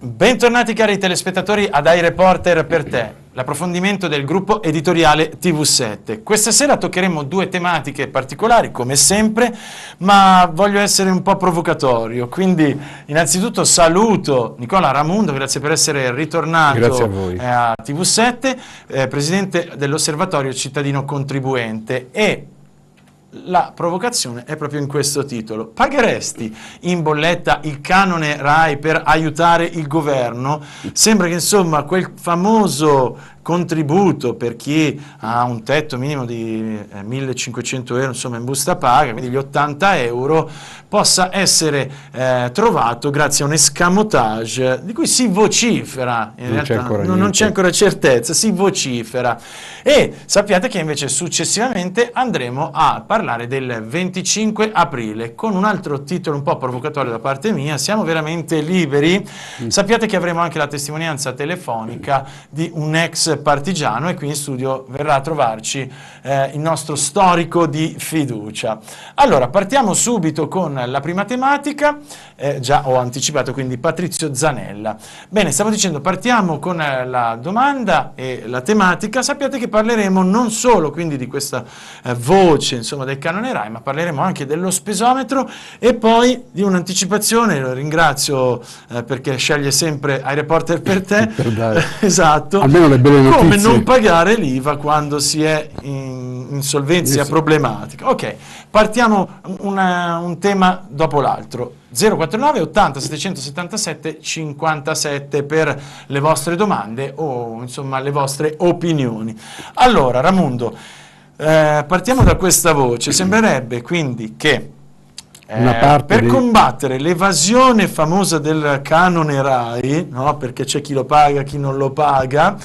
Bentornati cari telespettatori ad iReporter per te, l'approfondimento del gruppo editoriale TV7. Questa sera toccheremo due tematiche particolari, come sempre, ma voglio essere un po' provocatorio, quindi innanzitutto saluto Nicola Ramundo, grazie per essere ritornato a TV7, presidente dell'Osservatorio Cittadino Contribuente, e la provocazione è proprio in questo titolo. Pagheresti in bolletta il canone RAI per aiutare il governo? Sembra che insomma quel famoso contributo per chi ha un tetto minimo di 1.500 euro insomma in busta paga, quindi gli 80 euro, possa essere trovato grazie a un escamotage di cui si vocifera, in realtà non c'è ancora certezza, si vocifera, e sappiate che invece successivamente andremo a parlare del 25 aprile con un altro titolo un po' provocatorio da parte mia: siamo veramente liberi? Sappiate che avremo anche la testimonianza telefonica di un ex partigiano, e qui in studio verrà a trovarci il nostro storico di fiducia. Allora, partiamo subito con la prima tematica, già ho anticipato, quindi Patrizio Zanella. Bene, stavo dicendo, partiamo con la domanda e la tematica. Sappiate che parleremo non solo quindi di questa voce insomma del canone RAI, ma parleremo anche dello spesometro e poi di un'anticipazione. Lo ringrazio perché sceglie sempre iReporter per te. Esatto. Almeno le belle notizie. Come non pagare l'IVA quando si è in insolvenzia problematica. Ok, partiamo un tema dopo l'altro. 049 80 777 57 per le vostre domande o insomma le vostre opinioni. Allora, Ramundo, partiamo da questa voce. Sembrerebbe quindi che per combattere l'evasione famosa del canone RAI, no? Perché c'è chi lo paga, chi non lo paga,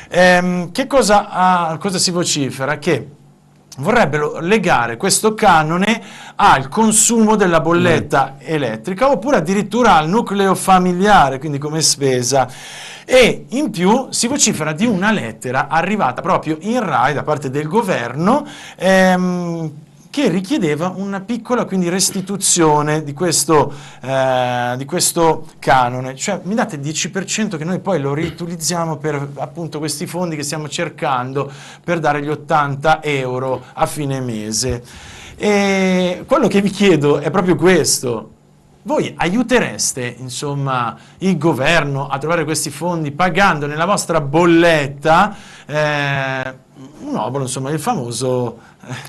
che cosa si vocifera? Che vorrebbero legare questo canone al consumo della bolletta elettrica, oppure addirittura al nucleo familiare, quindi come spesa. E in più si vocifera di una lettera arrivata proprio in RAI da parte del governo, che richiedeva una piccola quindi restituzione di questo canone, cioè mi date il 10% che noi poi lo riutilizziamo per appunto questi fondi che stiamo cercando per dare gli 80 euro a fine mese. E quello che vi chiedo è proprio questo: voi aiutereste insomma il governo a trovare questi fondi pagando nella vostra bolletta un obolo, insomma, il famoso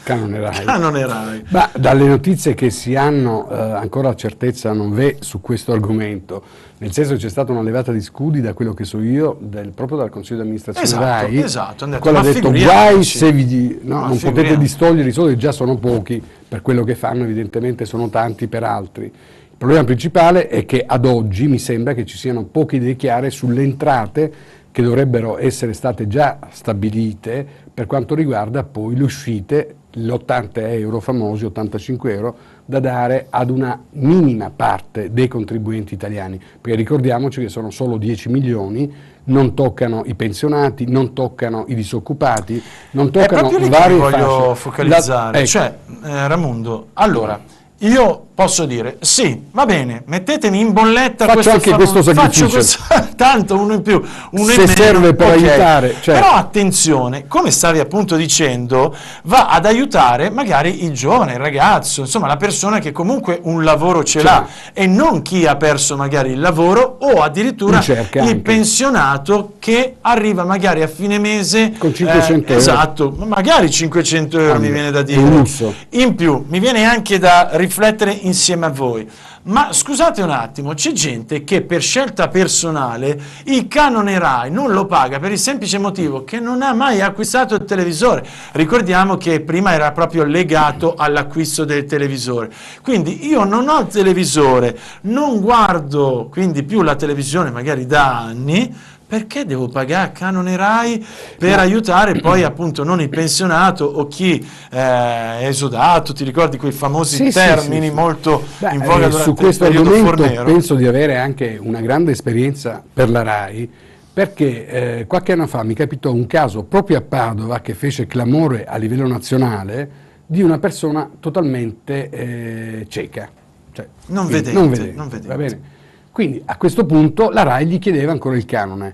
canone RAI. Canone RAI. Ma dalle notizie che si hanno ancora certezza non v'è su questo argomento, nel senso che c'è stata una levata di scudi, da quello che so io, proprio dal Consiglio di amministrazione RAI. Esatto, hanno detto, ha detto guai se non potete distogliere i soldi, già sono pochi per quello che fanno, evidentemente sono tanti per altri. Il problema principale è che ad oggi mi sembra che ci siano poche idee chiare sulle entrate che dovrebbero essere state già stabilite per quanto riguarda poi le uscite, gli 80 euro famosi, 85 euro, da dare ad una minima parte dei contribuenti italiani, perché ricordiamoci che sono solo 10 milioni, non toccano i pensionati, non toccano i disoccupati, non toccano varie fasce. Voglio focalizzare, cioè Ramundo, allora io posso dire sì, va bene, mettetemi in bolletta, faccio anche questo sacrificio, tanto uno in più, uno se in meno, serve per aiutare, certo. Però attenzione, come stavi appunto dicendo, va ad aiutare magari il giovane, il ragazzo, insomma la persona che comunque un lavoro ce l'ha, e non chi ha perso magari il lavoro, o addirittura il pensionato che arriva magari a fine mese con 500 euro. Esatto, magari 500 euro mi viene da dire. In più mi viene anche da riflettere insieme a voi: ma scusate un attimo, c'è gente che per scelta personale il canone RAI non lo paga per il semplice motivo che non ha mai acquistato il televisore. Ricordiamo che prima era proprio legato all'acquisto del televisore, quindi io non ho il televisore, non guardo quindi più la televisione magari da anni, perché devo pagare canone RAI per aiutare poi appunto non il pensionato o chi è esodato? Ti ricordi quei famosi termini molto in voga durante su questo il periodo argomento Fornero? Penso di avere anche una grande esperienza per la RAI, perché qualche anno fa mi capitò un caso proprio a Padova che fece clamore a livello nazionale, di una persona totalmente cieca, cioè non vedete. va bene. Quindi a questo punto la RAI gli chiedeva ancora il canone.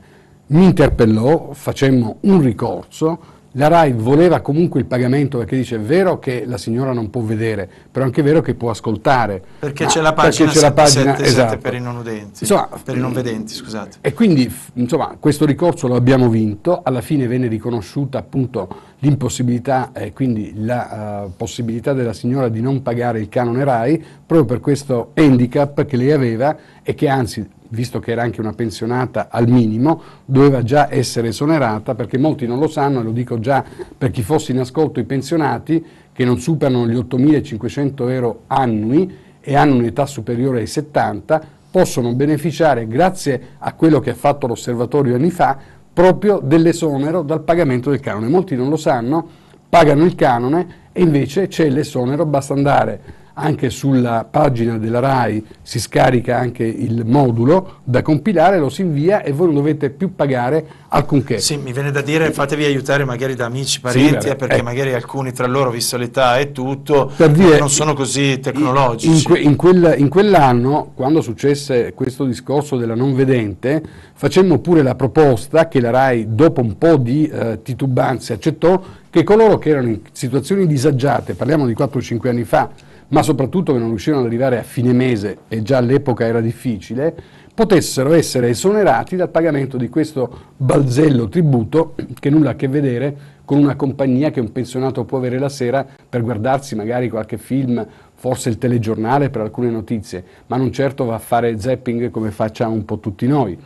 Mi interpellò, facemmo un ricorso. La RAI voleva comunque il pagamento perché dice: è vero che la signora non può vedere, però è anche vero che può ascoltare. Perché c'è la pagina 777 esatto. per i non udenti, insomma, per i non vedenti, scusate. E quindi insomma questo ricorso lo abbiamo vinto, alla fine venne riconosciuta appunto l'impossibilità e quindi la possibilità della signora di non pagare il canone RAI proprio per questo handicap che lei aveva e che anzi, visto che era anche una pensionata al minimo, doveva già essere esonerata, perché molti non lo sanno, e lo dico già per chi fosse in ascolto, i pensionati che non superano gli 8.500 euro annui e hanno un'età superiore ai 70, possono beneficiare, grazie a quello che ha fatto l'osservatorio anni fa, proprio dell'esonero dal pagamento del canone. Molti non lo sanno, pagano il canone e invece c'è l'esonero, basta andare anche sulla pagina della RAI, si scarica anche il modulo da compilare, lo si invia e voi non dovete più pagare alcunché. Sì, mi viene da dire, fatevi aiutare magari da amici, parenti, sì, perché magari alcuni tra loro, visto l'età e tutto, per dire, non sono così tecnologici. In quell'anno, quando successe questo discorso della non vedente, facemmo pure la proposta che la RAI, dopo un po' di titubanze, accettò che coloro che erano in situazioni disagiate, parliamo di 4-5 anni fa, ma soprattutto che non riuscivano ad arrivare a fine mese, e già all'epoca era difficile, potessero essere esonerati dal pagamento di questo balzello tributo che nulla ha a che vedere con una compagnia che un pensionato può avere la sera per guardarsi magari qualche film, forse il telegiornale per alcune notizie, ma non certo va a fare zapping come facciamo un po' tutti noi.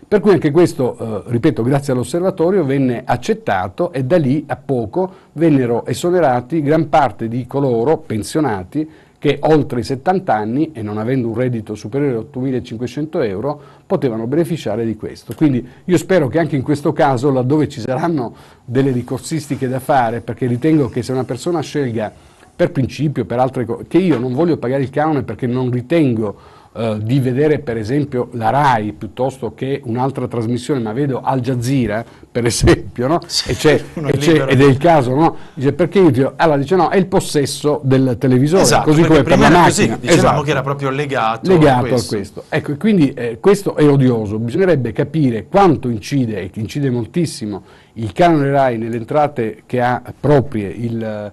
Per cui anche questo, ripeto, grazie all'osservatorio venne accettato e da lì a poco vennero esonerati gran parte di coloro pensionati che oltre i 70 anni e non avendo un reddito superiore a 8.500 euro potevano beneficiare di questo. Quindi io spero che anche in questo caso, laddove ci saranno delle ricorsistiche da fare, perché ritengo che se una persona scelga per principio, per altre cose, che io non voglio pagare il canone perché non ritengo di vedere per esempio la RAI piuttosto che un'altra trasmissione, ma vedo Al Jazeera per esempio, no? Sì, ed è il caso, no? Dice, perché io dico, allora dice no, è il possesso del televisore, esatto, così come per la macchina. Così, dicevamo esatto, che era proprio legato a questo. Ecco, e quindi questo è odioso, bisognerebbe capire quanto incide, e che incide moltissimo, il canone RAI nelle entrate che ha proprie la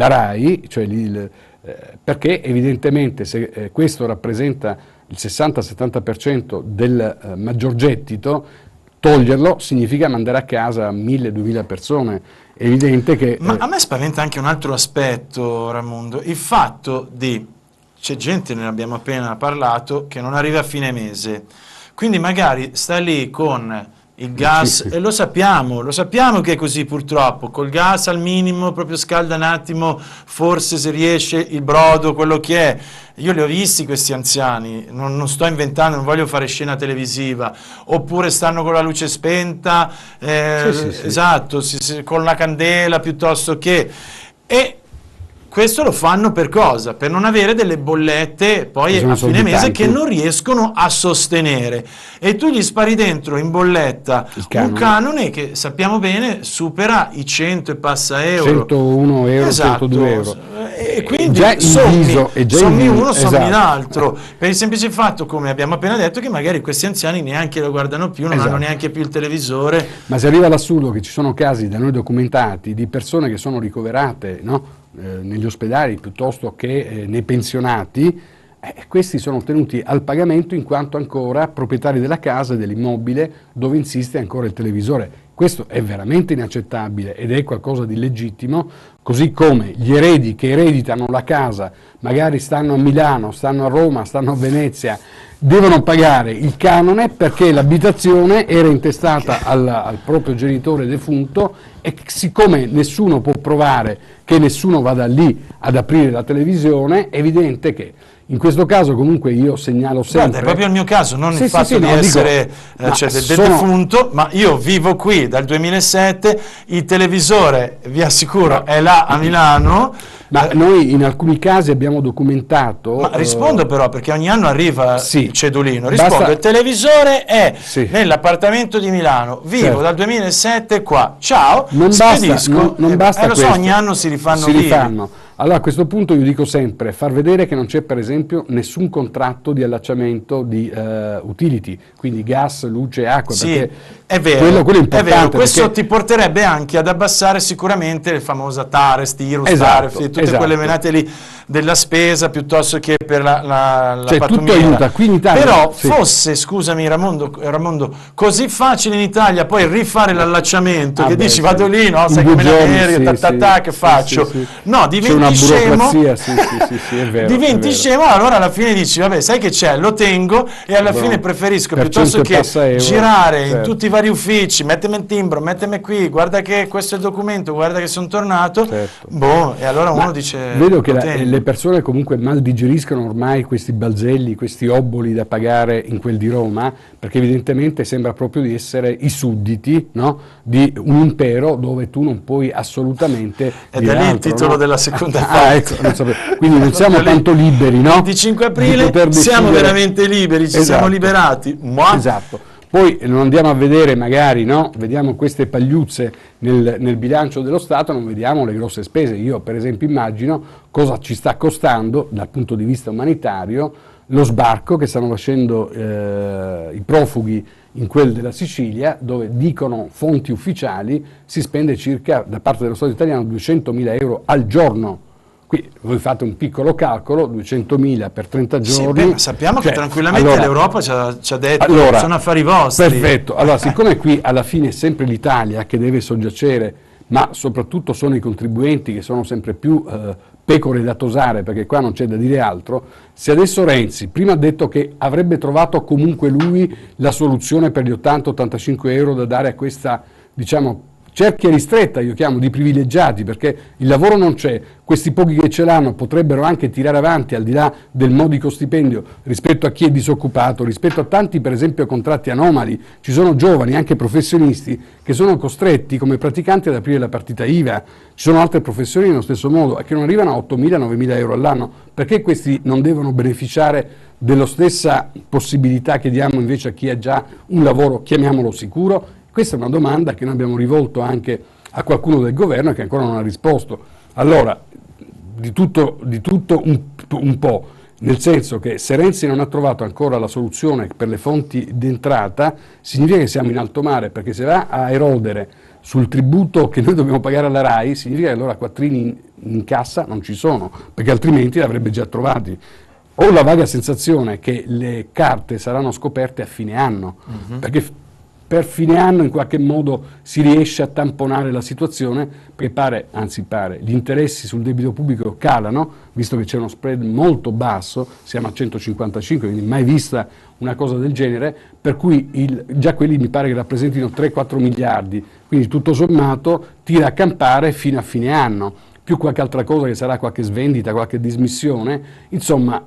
RAI, cioè perché evidentemente se questo rappresenta il 60-70% del maggior gettito, toglierlo significa mandare a casa 1.000-2.000 persone. È evidente che... Ma a me spaventa anche un altro aspetto, Raimondo, il fatto c'è gente, ne abbiamo appena parlato, che non arriva a fine mese, quindi magari sta lì con il gas, e lo sappiamo che è così purtroppo, col gas al minimo, proprio scalda un attimo, forse se riesce il brodo, quello che è. Io li ho visti questi anziani, non sto inventando, non voglio fare scena televisiva, oppure stanno con la luce spenta, esatto, con la candela piuttosto che... E questo lo fanno per cosa? Per non avere delle bollette poi a fine mese che non riescono a sostenere, e tu gli spari dentro in bolletta un canone che sappiamo bene supera i 100 e passa euro, 101 euro, esatto, 102 euro, e quindi già sommi uno, sommi esatto, l'altro, per il semplice fatto, come abbiamo appena detto, che magari questi anziani neanche lo guardano più, non hanno neanche più il televisore. Ma si arriva all'assurdo che ci sono casi da noi documentati di persone che sono ricoverate, no? Negli ospedali piuttosto che nei pensionati, questi sono tenuti al pagamento in quanto ancora proprietari della casa e dell'immobile dove insiste ancora il televisore. Questo è veramente inaccettabile ed è qualcosa di legittimo, così come gli eredi che ereditano la casa, magari stanno a Milano, stanno a Roma, stanno a Venezia, devono pagare il canone perché l'abitazione era intestata al proprio genitore defunto, e siccome nessuno può provare che nessuno vada lì ad aprire la televisione, è evidente che in questo caso comunque io segnalo sempre... Guarda, è proprio il mio caso, non il fatto di essere del defunto, ma io vivo qui dal 2007, il televisore, vi assicuro, è là a Milano. Ma noi in alcuni casi abbiamo documentato... Ma rispondo però, perché ogni anno arriva il cedolino, rispondo, il televisore è nell'appartamento di Milano, vivo dal 2007 qua, ciao, spedisco. Non basta lo so, ogni anno si rifanno. Allora a questo punto io dico sempre, far vedere che non c'è per esempio nessun contratto di allacciamento di utility, quindi gas, luce, acqua, sì, perché è vero, quello è importante. È vero. Questo ti porterebbe anche ad abbassare sicuramente il famosa TARES, TIRUS, TAREF, tutte quelle menate lì della spesa piuttosto che per la cioè, pattumiera. Tutto aiuta. Qui in Italia, però fosse, scusami Ramondo, così facile in Italia poi rifare l'allacciamento, che dici vado lì, no? Sai come l'aereo, che faccio? No, diventi scemo, diventi scemo, allora alla fine dici vabbè, sai che c'è, lo tengo e alla fine preferisco piuttosto che girare in tutti i vari uffici, mettimi il timbro, mettimi qui, guarda che questo è il documento, guarda che sono tornato, boh, e allora uno dice vedo che le persone comunque mal digeriscono ormai questi balzelli, questi obboli da pagare in quel di Roma, perché evidentemente sembra proprio di essere i sudditi, no? Di un impero dove tu non puoi assolutamente ed è lì il titolo della seconda parte. Ecco, quindi non siamo tanto liberi, no? Il 25 aprile siamo veramente liberi, ci siamo liberati. Esatto. Poi non andiamo a vedere magari, no? Vediamo queste pagliuzze nel bilancio dello Stato, non vediamo le grosse spese. Io per esempio immagino cosa ci sta costando dal punto di vista umanitario lo sbarco che stanno facendo i profughi in quel della Sicilia, dove dicono fonti ufficiali si spende circa da parte dello Stato italiano 200.000 euro al giorno. Qui voi fate un piccolo calcolo, 200.000 per 30 giorni. Sì, ma sappiamo che tranquillamente l'Europa ci ha detto sono affari vostri. Perfetto, allora siccome qui alla fine è sempre l'Italia che deve soggiacere, ma soprattutto sono i contribuenti che sono sempre più pecore da tosare, perché qua non c'è da dire altro, se adesso Renzi prima ha detto che avrebbe trovato comunque lui la soluzione per gli 80-85 euro da dare a questa, diciamo, cerchia ristretta, io chiamo, di privilegiati, perché il lavoro non c'è, questi pochi che ce l'hanno potrebbero anche tirare avanti al di là del modico stipendio rispetto a chi è disoccupato, rispetto a tanti per esempio contratti anomali. Ci sono giovani, anche professionisti, che sono costretti come praticanti ad aprire la partita IVA, ci sono altre professioni nello stesso modo e che non arrivano a 8.000-9.000 euro all'anno. Perché questi non devono beneficiare della stessa possibilità che diamo invece a chi ha già un lavoro, chiamiamolo sicuro? Questa è una domanda che noi abbiamo rivolto anche a qualcuno del governo e che ancora non ha risposto. Allora, di tutto un po', nel senso che se Renzi non ha trovato ancora la soluzione per le fonti d'entrata, significa che siamo in alto mare, perché se va a erodere sul tributo che noi dobbiamo pagare alla RAI, significa che allora quattrini in cassa non ci sono, perché altrimenti li avrebbe già trovati. Ho la vaga sensazione che le carte saranno scoperte a fine anno, perché per fine anno in qualche modo si riesce a tamponare la situazione, perché gli interessi sul debito pubblico calano, visto che c'è uno spread molto basso, siamo a 155, quindi mai vista una cosa del genere, per cui già quelli mi pare che rappresentino 3-4 miliardi, quindi tutto sommato tira a campare fino a fine anno, più qualche altra cosa che sarà qualche svendita, qualche dismissione, insomma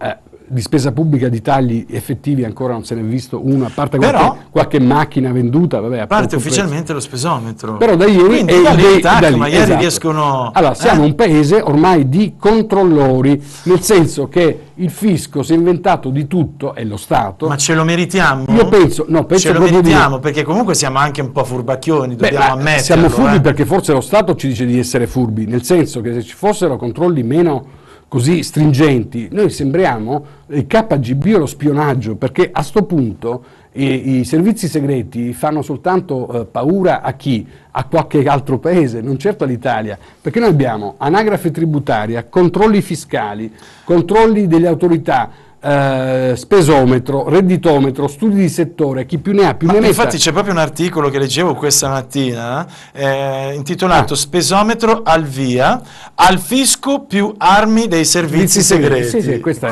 di spesa pubblica di tagli effettivi ancora non se ne è visto uno, a parte qualche macchina venduta, vabbè, a parte ufficialmente lo spesometro. Però da ieri magari riescono. Allora, siamo un paese ormai di controllori, nel senso che il fisco si è inventato di tutto, e lo Stato. Ma ce lo meritiamo? Io penso ce lo meritiamo, perché comunque siamo anche un po' furbacchioni, dobbiamo ammetterlo. Siamo furbi perché forse lo Stato ci dice di essere furbi, nel senso che se ci fossero controlli meno così stringenti, noi sembriamo il KGB o lo spionaggio, perché a sto punto i servizi segreti fanno soltanto paura a chi? A qualche altro paese, non certo all'Italia, perché noi abbiamo anagrafe tributaria, controlli fiscali, controlli delle autorità, spesometro, redditometro, studi di settore, chi più ne ha più ne metta. Infatti c'è proprio un articolo che leggevo questa mattina intitolato Spesometro al via, al fisco più armi dei servizi segreti. Sì, questa è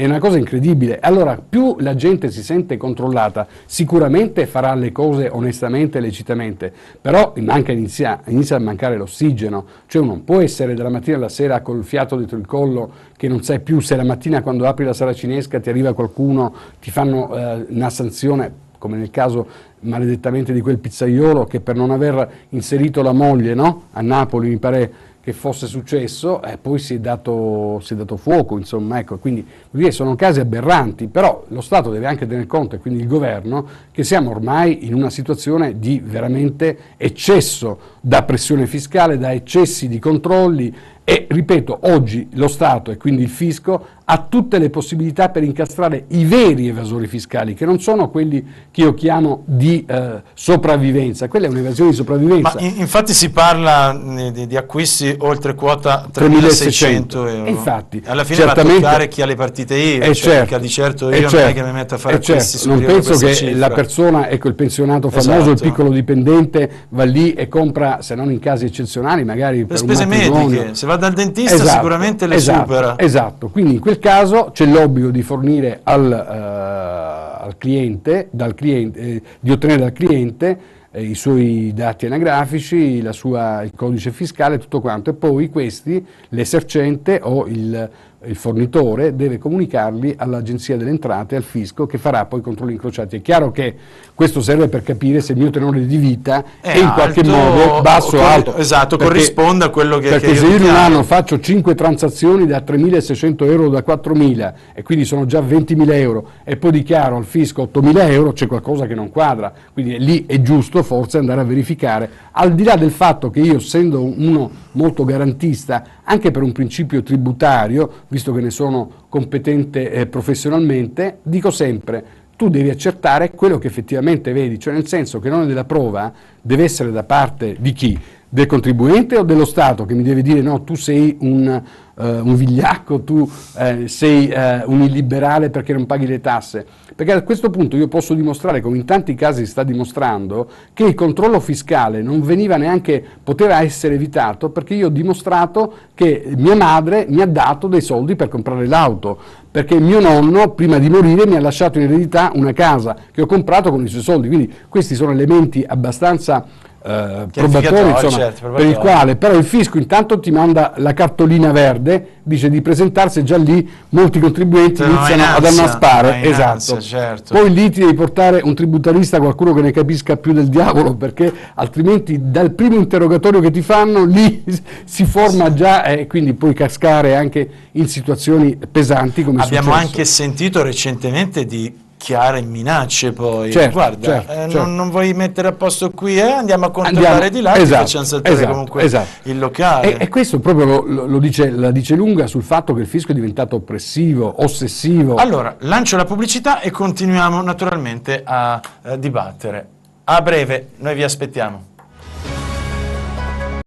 una cosa incredibile. Allora, più la gente si sente controllata, sicuramente farà le cose onestamente, lecitamente, però inizia a mancare l'ossigeno, cioè uno non può essere dalla mattina alla sera col fiato dietro il collo, che non sai più se la mattina quando apri la saracinesca ti arriva qualcuno, ti fanno una sanzione, come nel caso maledettamente di quel pizzaiolo che per non aver inserito la moglie, no? A Napoli mi pare che fosse successo, poi si è dato fuoco, insomma, ecco, quindi sono casi aberranti, però lo Stato deve anche tener conto, e quindi il governo, che siamo ormai in una situazione di veramente eccesso da pressione fiscale, da eccessi di controlli, e ripeto, oggi lo Stato e quindi il fisco ha tutte le possibilità per incastrare i veri evasori fiscali, che non sono quelli che io chiamo di sopravvivenza, quella è un'evasione di sopravvivenza. Ma infatti si parla di acquisti oltre quota 3.600 euro. Infatti, alla fine va a toccare chi ha le partite IVA, cioè di certo io non è che mi metto a fare acquisti non penso che la persona, ecco, il pensionato famoso, il piccolo dipendente va lì e compra, se non in casi eccezionali, magari per spese mediche, se va dal dentista sicuramente le supera. Esatto, quindi in quel caso c'è l'obbligo di fornire al cliente, di ottenere dal cliente i suoi dati anagrafici, il codice fiscale, tutto quanto, e poi questi, l'esercente o il fornitore deve comunicarli all'Agenzia delle Entrate, al fisco, che farà poi controlli incrociati. È chiaro che questo serve per capire se il mio tenore di vita è in qualche modo basso o alto. Esatto, corrisponde a quello che perché se io in un anno faccio 5 transazioni da 3.600 euro o da 4.000 e quindi sono già 20.000 euro e poi dichiaro al fisco 8.000 euro, c'è qualcosa che non quadra, quindi lì è giusto forse andare a verificare, al di là del fatto che io, essendo uno molto garantista anche per un principio tributario, visto che ne sono competente professionalmente, dico sempre: tu devi accertare quello che effettivamente vedi, cioè nel senso che l'onere della prova deve essere da parte di chi? Del contribuente o dello Stato, che mi deve dire no, tu sei un vigliacco, tu sei un illiberale perché non paghi le tasse? Perché a questo punto io posso dimostrare, come in tanti casi si sta dimostrando, che il controllo fiscale non veniva neanche, poteva essere evitato, perché io ho dimostrato che mia madre mi ha dato dei soldi per comprare l'auto, perché mio nonno prima di morire mi ha lasciato in eredità una casa che ho comprato con i suoi soldi. Quindi questi sono elementi abbastanza probatori, insomma, certo, per il quale però il fisco intanto ti manda la cartolina verde, dice di presentarsi, e già lì molti contribuenti iniziano ad annaspare. Esatto. Certo. Poi lì ti devi portare un tributarista, qualcuno che ne capisca più del diavolo, perché altrimenti dal primo interrogatorio che ti fanno lì si forma già, e quindi puoi cascare anche in situazioni pesanti come abbiamo anche sentito recentemente di chiare minacce, poi guarda, non vuoi mettere a posto qui, andiamo a controllare di là, ti facciamo saltare comunque il locale. E questo proprio la dice lunga sul fatto che il fisco è diventato oppressivo, ossessivo. Allora, lancio la pubblicità e continuiamo naturalmente a dibattere. A breve, noi vi aspettiamo.